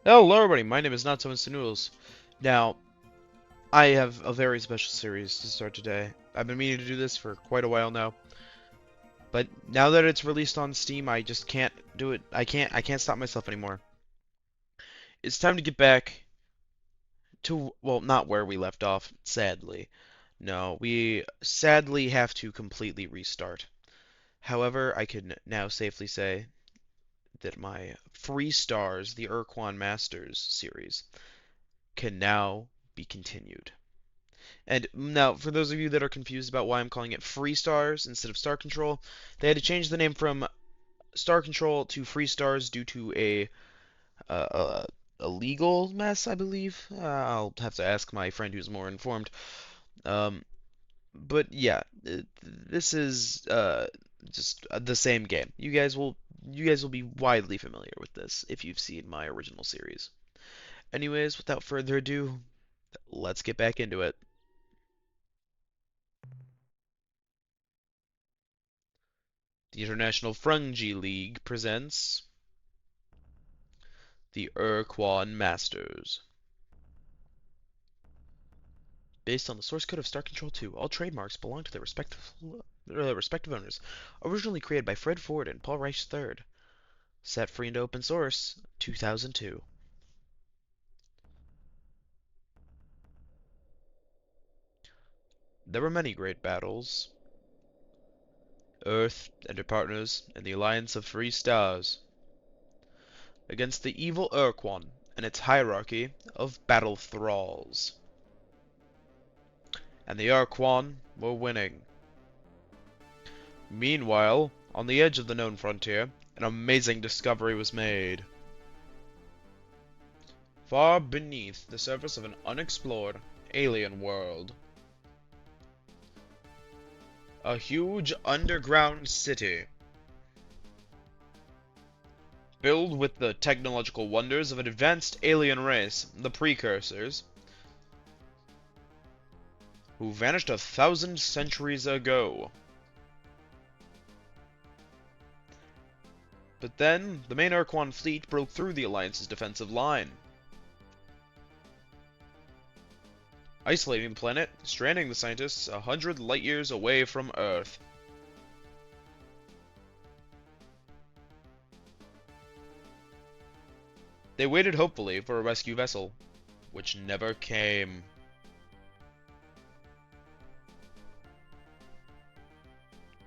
Hello everybody, my name is Not So Noodles. Now, I have a very special series to start today. I've been meaning to do this for quite a while now, but now that it's released on Steam, I just can't do it. I can't stop myself anymore. It's time to get back to, well, not where we left off, sadly. No, we sadly have to completely restart. However, I can now safely say that my free stars, the Ur-Quan Masters series, can now be continued. And now, for those of you that are confused about why I'm calling it Free Stars instead of Star Control, they had to change the name from Star Control to Free Stars due to uh, a legal mess, I believe. I'll have to ask my friend who's more informed. Um, but yeah, this is just the same game. You guys will be widely familiar with this if you've seen my original series. Anyways, without further ado, let's get back into it. The International Fungi League presents the Ur-Quan Masters. Based on the source code of Star Control 2, all trademarks belong to their respective owners. Originally created by Fred Ford and Paul Reich III. Set free into open source, 2002. There were many great battles. Earth and her partners and the Alliance of Free Stars against the evil Ur-Quan and its hierarchy of battle thralls. And the Ur-Quan were winning. Meanwhile, on the edge of the known frontier, an amazing discovery was made. Far beneath the surface of an unexplored alien world, a huge underground city, filled with the technological wonders of an advanced alien race, the Precursors, who vanished 1,000 centuries ago. But then, the main Ur-Quan fleet broke through the Alliance's defensive line, isolating the planet, stranding the scientists 100 light-years away from Earth. They waited hopefully for a rescue vessel, which never came.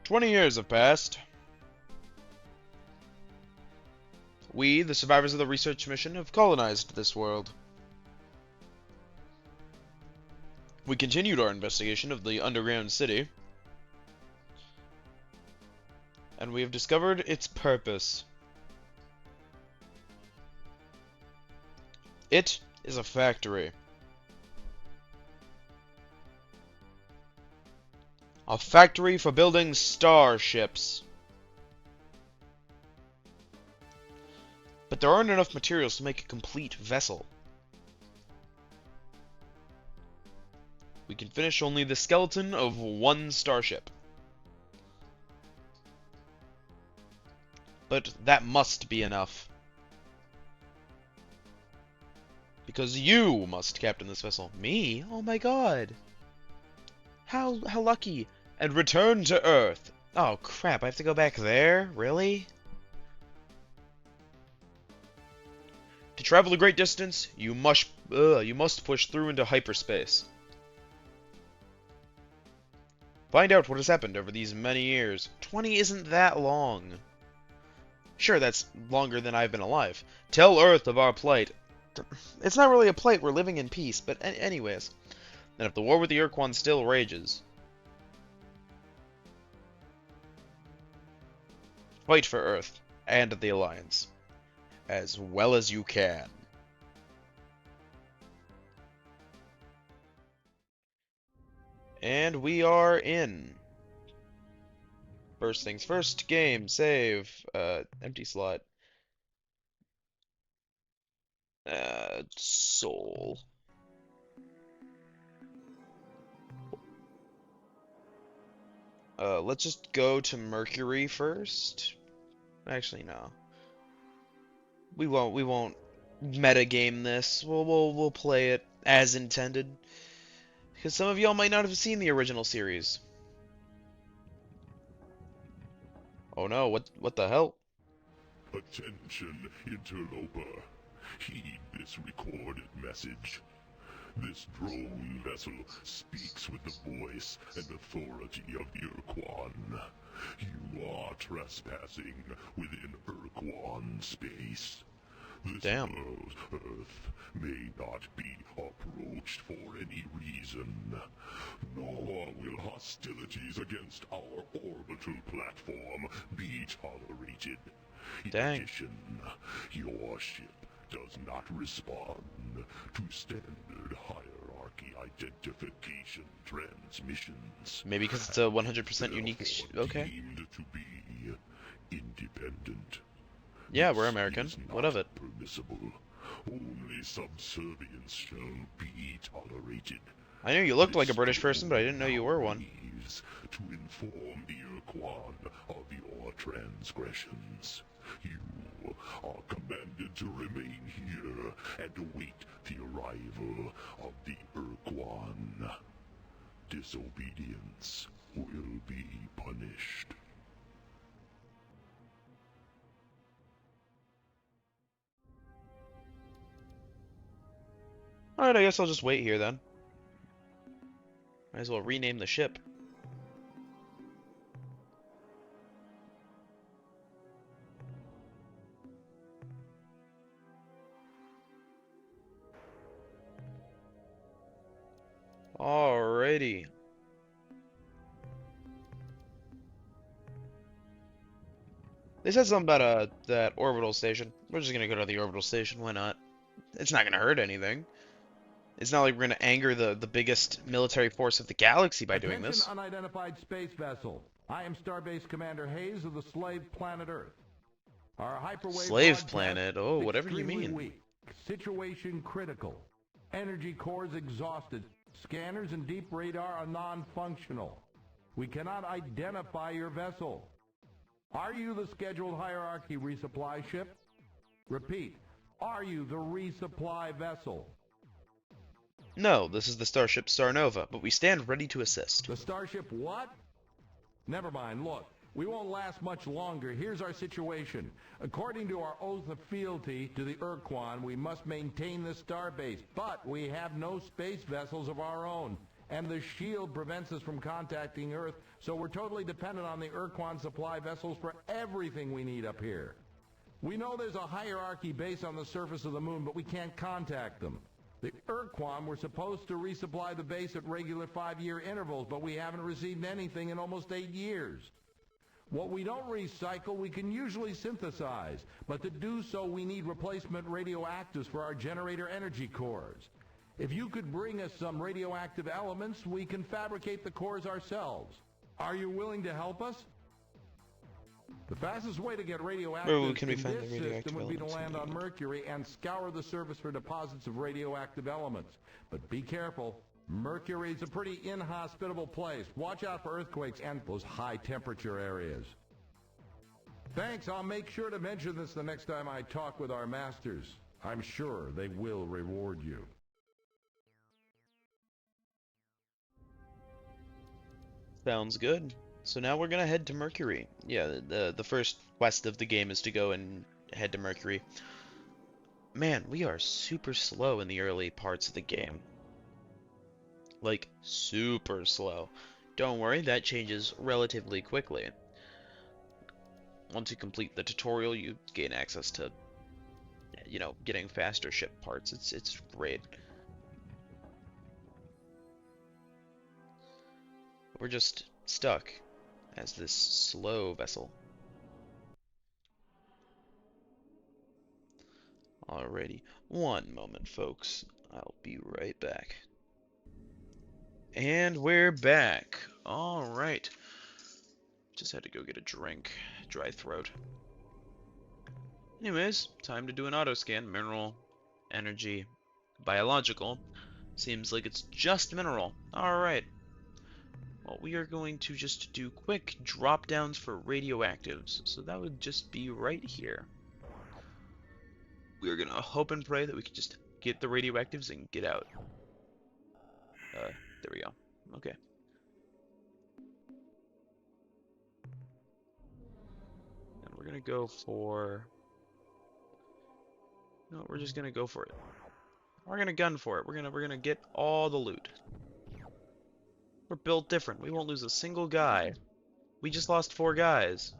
"20 years have passed. We, the survivors of the research mission, have colonized this world. We continued our investigation of the underground city, and we have discovered its purpose. It is a factory. A factory for building starships. But there aren't enough materials to make a complete vessel. We can finish only the skeleton of one starship. But that must be enough. Because you must captain this vessel." "Me? Oh my god. How lucky. "And return to Earth." "Oh crap, I have to go back there? Really?" "To travel a great distance, you must push through into hyperspace. Find out what has happened over these many years." 20 isn't that long. Sure, that's longer than I've been alive. "Tell Earth of our plight." It's not really a plight, we're living in peace, but anyways. "And if the war with the Ur-Quan still rages, fight for Earth and the Alliance as well as you can." And we are in. First things first, game, save, empty slot, soul. Let's just go to Mercury first. Actually, no. We won't metagame this. We'll play it as intended. Because some of y'all might not have seen the original series. Oh no, what the hell? Attention, interloper. Heed this recorded message. This drone vessel speaks with the voice and authority of Ur-Quan. You are trespassing within Ur-Quan space. This Damn. world, Earth, may not be approached for any reason, nor will hostilities against our orbital platform be tolerated. In Dang. addition, your ship does not respond to standard hierarchy identification transmissions. Maybe because it's a 100% unique. Okay. Deemed to be independent. Yeah, we're American. What of it? Permissible. Only subservience shall be tolerated. I knew you looked like a British person, but I didn't know you were one. To inform the Ur-Quan of your transgressions. You are commanded to remain here and await the arrival of the Ur-Quan. Disobedience will be punished. Alright, I guess I'll just wait here then. Might as well rename the ship. Alrighty. They said something about that orbital station. We're just gonna go to the orbital station, why not? It's not gonna hurt anything. It's not like we're gonna anger the biggest military force of the galaxy by doing this. Attention, unidentified space vessel. I am Starbase Commander Hayes of the slave planet Earth. Our hyperwave Slave broadcast planet? Oh, whatever you extremely mean. Weak. Situation critical. Energy cores exhausted. Scanners and deep radar are non-functional. We cannot identify your vessel. Are you the scheduled hierarchy resupply ship? Repeat, are you the resupply vessel? No, this is the starship Starnova, but we stand ready to assist. The starship what? Never mind, look. We won't last much longer. Here's our situation. According to our oath of fealty to the Ur-Quan, we must maintain the starbase, but we have no space vessels of our own. And the shield prevents us from contacting Earth, so we're totally dependent on the Ur-Quan supply vessels for everything we need up here. We know there's a hierarchy base on the surface of the moon, but we can't contact them. The Ur-Quan were supposed to resupply the base at regular 5-year intervals, but we haven't received anything in almost 8 years. What we don't recycle, we can usually synthesize, but to do so, we need replacement radioactives for our generator energy cores. If you could bring us some radioactive elements, we can fabricate the cores ourselves. Are you willing to help us? The fastest way to get radioactive can we in find this the radioactive system would be to elements? land on Mercury and scour the surface for deposits of radioactive elements. But be careful. Mercury's a pretty inhospitable place. Watch out for earthquakes and those high temperature areas. Thanks, I'll make sure to mention this the next time I talk with our masters. I'm sure they will reward you. Sounds good. So now we're gonna head to Mercury. Yeah, the first quest of the game is to go and head to Mercury. Man, we are super slow in the early parts of the game. Like, super slow. Don't worry, that changes relatively quickly. Once you complete the tutorial, you gain access to, you know, getting faster ship parts. It's great. We're just stuck as this slow vessel. Alrighty, one moment, folks. I'll be right back. And we're back. Alright. Just had to go get a drink. Dry throat. Anyways, time to do an auto scan. Mineral, energy, biological. Seems like it's just mineral. Alright. Well, we are going to just do quick drop downs for radioactives. So that would just be right here. We we're gonna hope and pray that we can just get the radioactives and get out. There we go. Okay. And we're gonna go for... No, we're just gonna go for it. We're gonna gun for it. We're gonna get all the loot. We're built different. We won't lose a single guy. We just lost 4 guys.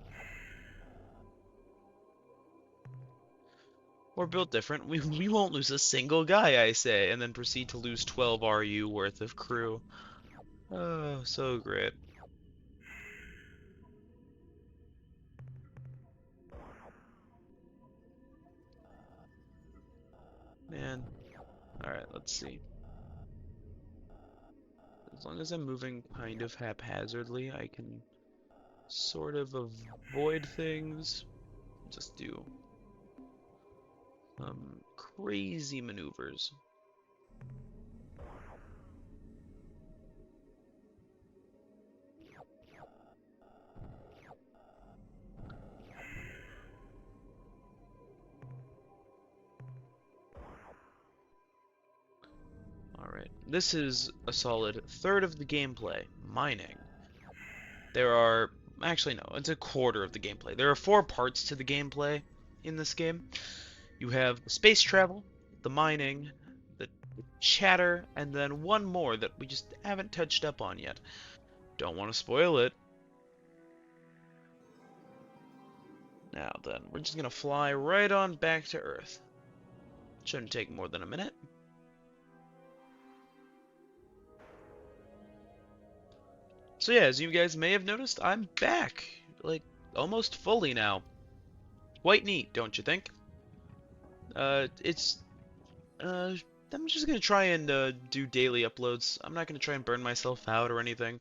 We're built different. We won't lose a single guy, I say, and then proceed to lose 12 RU worth of crew. Oh, so great. Man. Alright, let's see. As long as I'm moving kind of haphazardly, I can sort of avoid things. Just do crazy maneuvers. Alright, this is a solid third of the gameplay, mining. There are, actually no, it's a quarter of the gameplay. There are 4 parts to the gameplay in this game. You have the space travel, the mining, the chatter, and then one more that we just haven't touched up on yet. Don't want to spoil it. Now then, we're just gonna fly right on back to Earth. Shouldn't take more than a minute. So yeah, as you guys may have noticed, I'm back. Like, almost fully now. Quite neat, don't you think? I'm just gonna try and do daily uploads. I'm not gonna try and burn myself out or anything.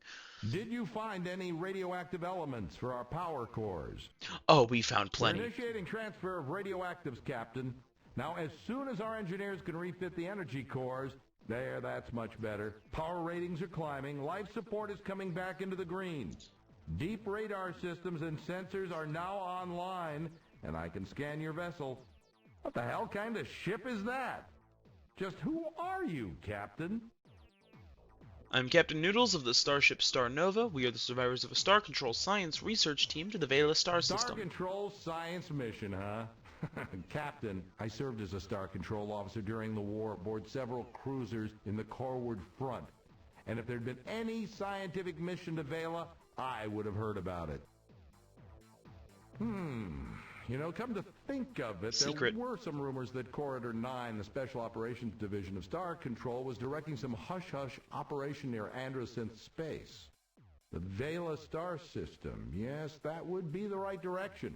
Did you find any radioactive elements for our power cores? Oh, we found We're plenty. initiating transfer of radioactives, Captain. Now, as soon as our engineers can refit the energy cores, that's much better. Power ratings are climbing. Life support is coming back into the green. Deep radar systems and sensors are now online, and I can scan your vessel. What the hell kind of ship is that? Just who are you, Captain? I'm Captain Noodles of the starship Starnova. We are the survivors of a Star Control science research team to the Vela star Star system. Control science mission, huh? Captain, I served as a Star Control officer during the war aboard several cruisers in the Corward Front. And if there'd been any scientific mission to Vela, I would have heard about it. You know, come to think of it, Secret. there were some rumors that Corridor 9, the Special Operations Division of Star Control, was directing some hush-hush operation near Androsynth Space. The Vela star system, yes, that would be the right direction.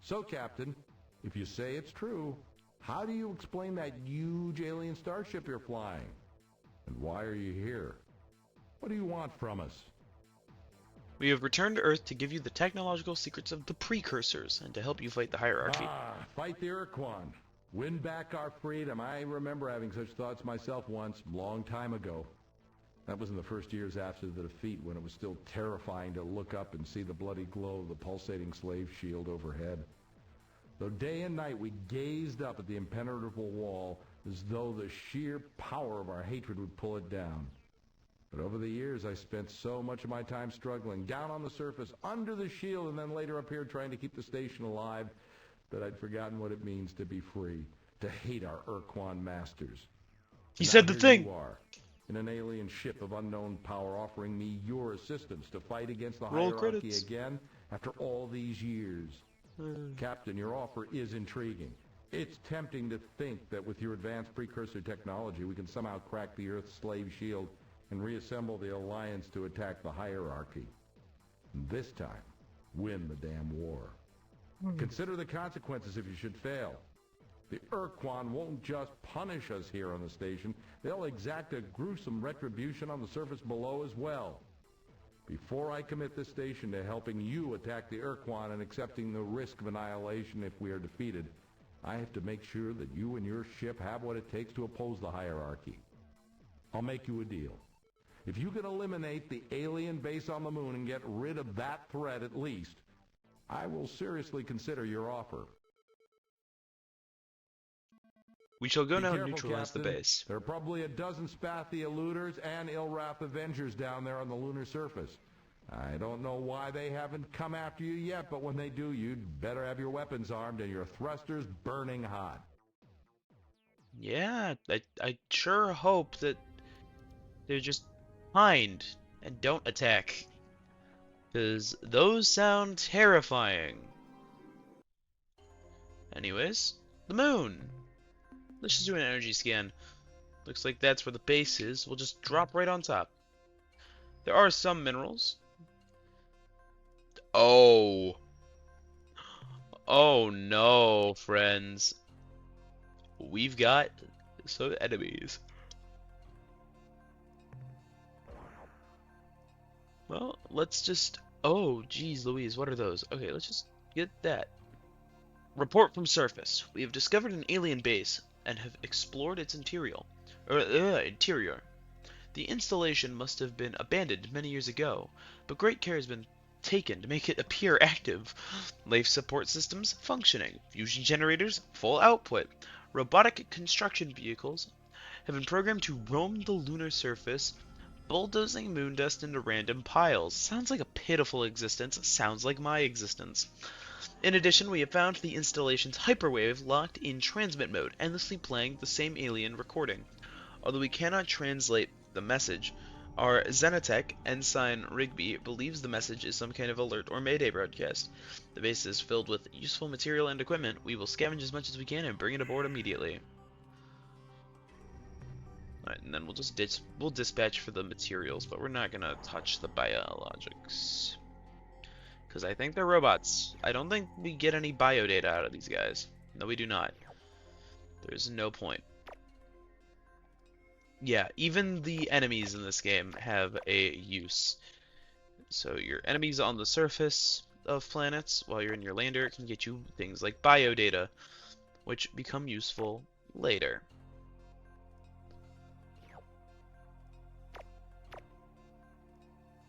So, Captain, if you say it's true, how do you explain that huge alien starship you're flying? And why are you here? What do you want from us? We have returned to Earth to give you the technological secrets of the precursors and to help you fight the hierarchy. Fight the Ur-Quan. Win back our freedom. I remember having such thoughts myself once, long time ago. That was in the first years after the defeat, when it was still terrifying to look up and see the bloody glow of the pulsating slave shield overhead. Though day and night we gazed up at the impenetrable wall as though the sheer power of our hatred would pull it down. But over the years I spent so much of my time struggling, down on the surface, under the shield, and then later up here trying to keep the station alive, that I'd forgotten what it means to be free, to hate our Ur-Quan masters. He Now said the here thing! you are, in an alien ship of unknown power, offering me your assistance to fight against the Roll hierarchy credits. again after all these years. Captain, your offer is intriguing. It's tempting to think that with your advanced precursor technology we can somehow crack the Earth's slave shield and reassemble the Alliance to attack the hierarchy. And this time, win the damn war. Consider the consequences if you should fail. The Ur-Quan won't just punish us here on the station, they'll exact a gruesome retribution on the surface below as well. Before I commit this station to helping you attack the Ur-Quan and accepting the risk of annihilation if we are defeated, I have to make sure that you and your ship have what it takes to oppose the hierarchy. I'll make you a deal. If you can eliminate the alien base on the moon and get rid of that threat at least, I will seriously consider your offer. We shall go Be now and careful, neutralize the Captain. base. There are probably a dozen Spathia looters and Ilrath Avengers down there on the lunar surface. I don't know why they haven't come after you yet, but when they do, you'd better have your weapons armed and your thrusters burning hot. Yeah, I sure hope that they're just kind and don't attack. Because those sound terrifying. Anyways, the moon. Let's just do an energy scan. Looks like that's where the base is. We'll just drop right on top. There are some minerals. Oh. Oh no, friends. We've got some enemies. Well, let's just... Oh, geez Louise, what are those? Okay, let's just get that. Report from surface. We have discovered an alien base and have explored its interior. The installation must have been abandoned many years ago, but great care has been taken to make it appear active. Life support systems functioning, fusion generators full output, robotic construction vehicles have been programmed to roam the lunar surface, bulldozing moon dust into random piles. Sounds like a pitiful existence, sounds like my existence. In addition, we have found the installation's hyperwave locked in transmit mode, endlessly playing the same alien recording. Although we cannot translate the message, our Xenotech ensign Rigby believes the message is some kind of alert or mayday broadcast. The base is filled with useful material and equipment. We will scavenge as much as we can and bring it aboard immediately. Alright, and then we'll dispatch for the materials, but we're not gonna touch the biologics. Because I think they're robots. I don't think we get any bio data out of these guys. No, we do not. There's no point. Yeah, even the enemies in this game have a use. So your enemies on the surface of planets, while you're in your lander, can get you things like bio data, which become useful later.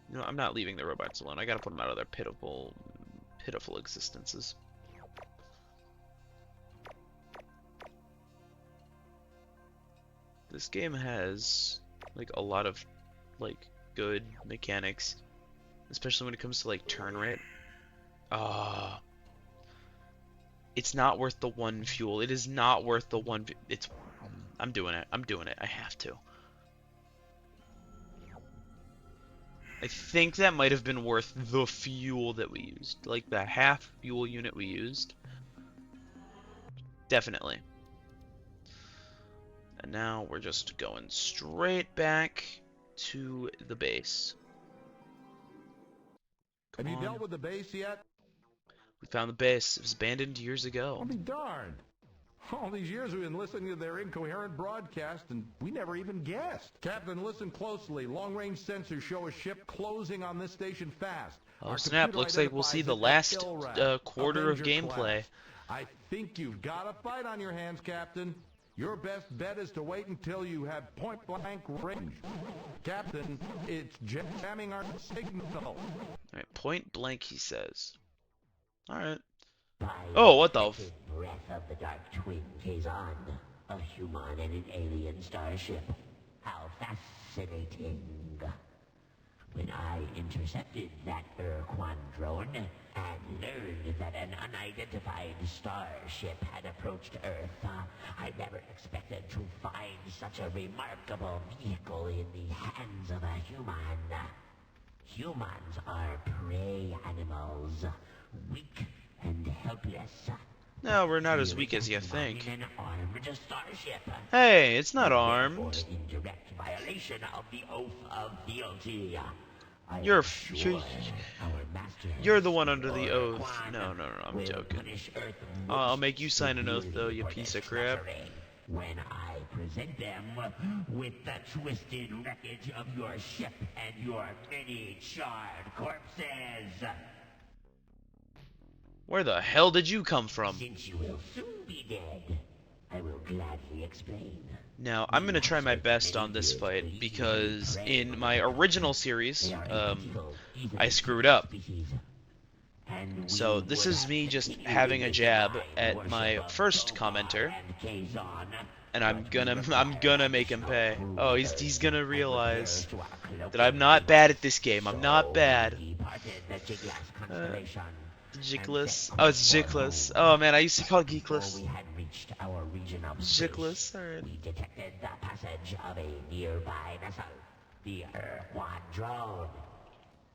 No, I'm not leaving the robots alone. I gotta put them out of their pitiful existences. This game has like a lot of like good mechanics, especially when it comes to like turn rate. It's not worth the one fuel. It is not worth the one. I'm doing it. I'm doing it. I have to. I think that might have been worth the fuel that we used. Like the half fuel unit we used. Definitely. And now we're just going straight back to the base. Have you dealt with the base yet? We found the base. It was abandoned years ago. I'll be darned. All these years we've been listening to their incoherent broadcast, and we never even guessed. Captain, listen closely. Long-range sensors show a ship closing on this station fast. Oh snap, looks like we'll see the last quarter of gameplay. I think you've got a fight on your hands, Captain. Your best bet is to wait until you have point-blank range. Captain, it's jamming our signal. Alright, point blank, he says. Alright. By Oh, what the f- breath of the Dark Twin Kazon, a human and an alien starship. How fascinating. When I intercepted that Ur-Quan drone and learned that an unidentified starship had approached Earth, I never expected to find such a remarkable vehicle in the hands of a human. Humans are prey animals, weak and helpless. No, we're not as weak as you think. In an armed starship. Hey, it's not Therefore, armed. in direct violation of the oath of fealty. You're Our master you're the one under the oath. Ur-Quan No, I'm will joking. punish Earth I'll most make you sign an oath though, you severely piece for of crap. treachery when I present them with the twisted wreckage of your ship and your many charred corpses. Where the hell did you come from? Since you will soon be dead, I will gladly explain. Now, I'm gonna try my best on this fight, because in my original series, I screwed up. and So we this would is have me just succeeded having in a the jab divine at worship my of first Togar commenter, and Kazon. and I'm But we gonna require make him additional pay. crew Oh, he's members gonna and repairs realize to our that cloaking I'm not bad at this device. game. I'm not So bad. we departed the Jiglass Uh, constellation and set Jickless. Oh, course it's for Jickless. home. Oh man, I used to call it Before Geekless. we had reached our region of space, Jickless. Alright. we detected the passage of a nearby vessel, the Ur-Quan drone.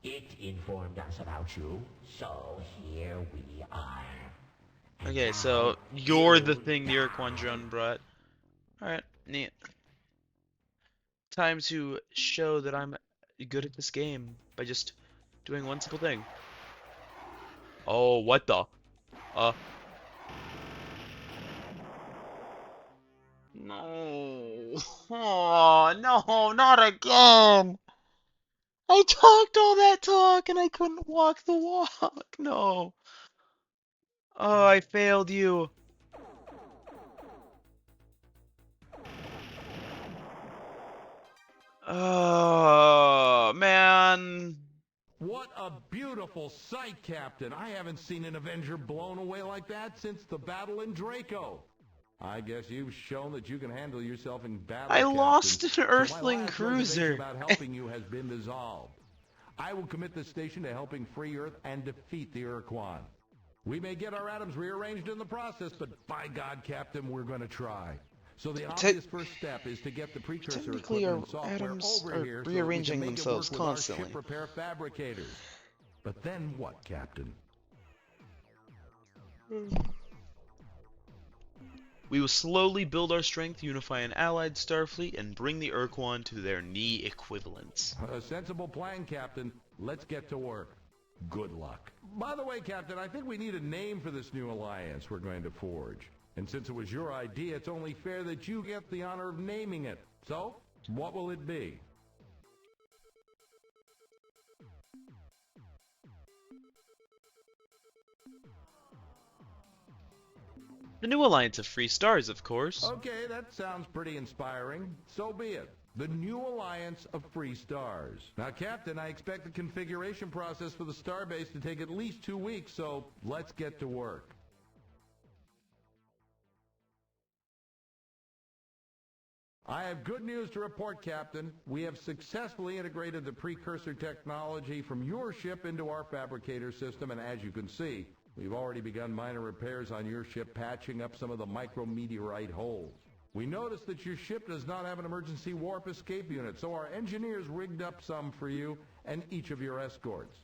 It informed us about you, so here we are. And Okay, now, so you're the you thing the Ur-Quan die. drone brought. Alright, neat. Time to show that I'm good at this game by just doing one simple thing. Oh, what the? Uh. No. Oh, no, not again. I talked all that talk and I couldn't walk the walk. No. Oh, I failed you. Oh, man. What a beautiful sight, Captain. I haven't seen an Avenger blown away like that since the battle in Draco. I guess you've shown that you can handle yourself in battle, I Captain. lost an So my Earthling last reservation cruiser. about helping you has been dissolved. I will commit this station to helping free Earth and defeat the Ur-Quan. We may get our atoms rearranged in the process, but by God, Captain, we're going to try. So the obvious first step is to get the precursor Technically, equipment our and software atoms over are here so that we rearranging can make it themselves work with our constantly. ship repair fabricators. But then what, Captain? We will slowly build our strength, unify an allied starfleet, and bring the Ur-Quan to their knee equivalents. A sensible plan, Captain. Let's get to work. Good luck. By the way, Captain, I think we need a name for this new alliance we're going to forge. And since it was your idea, it's only fair that you get the honor of naming it. So, what will it be? The new alliance of free stars, of course. Okay, that sounds pretty inspiring. So be it. The new alliance of free stars. Now, Captain, I expect the configuration process for the starbase to take at least 2 weeks, so let's get to work. I have good news to report, Captain. We have successfully integrated the precursor technology from your ship into our fabricator system, and as you can see, we've already begun minor repairs on your ship, patching up some of the micrometeorite holes. We noticed that your ship does not have an emergency warp escape unit, so our engineers rigged up some for you and each of your escorts.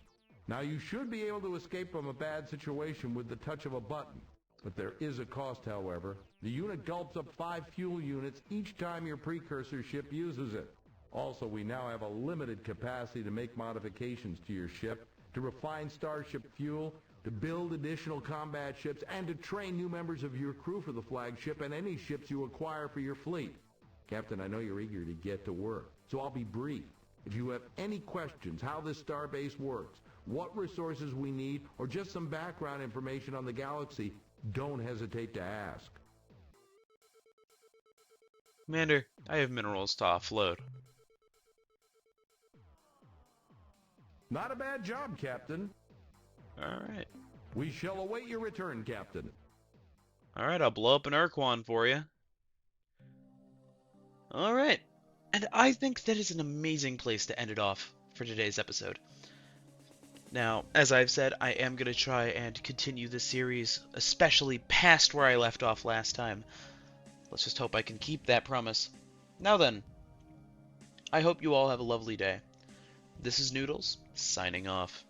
Now, you should be able to escape from a bad situation with the touch of a button. But there is a cost, however. The unit gulps up 5 fuel units each time your precursor ship uses it. Also, we now have a limited capacity to make modifications to your ship, to refine starship fuel, to build additional combat ships, and to train new members of your crew for the flagship and any ships you acquire for your fleet. Captain, I know you're eager to get to work, so I'll be brief. If you have any questions how this starbase works, what resources we need, or just some background information on the galaxy, don't hesitate to ask. Commander, I have minerals to offload. Not a bad job, Captain. Alright. We shall await your return, Captain. Alright, I'll blow up an Ur-Quan for you. Alright. And I think that is an amazing place to end it off for today's episode. Now, as I've said, I am going to try and continue this series, especially past where I left off last time. Let's just hope I can keep that promise. Now then, I hope you all have a lovely day. This is Noodles, signing off.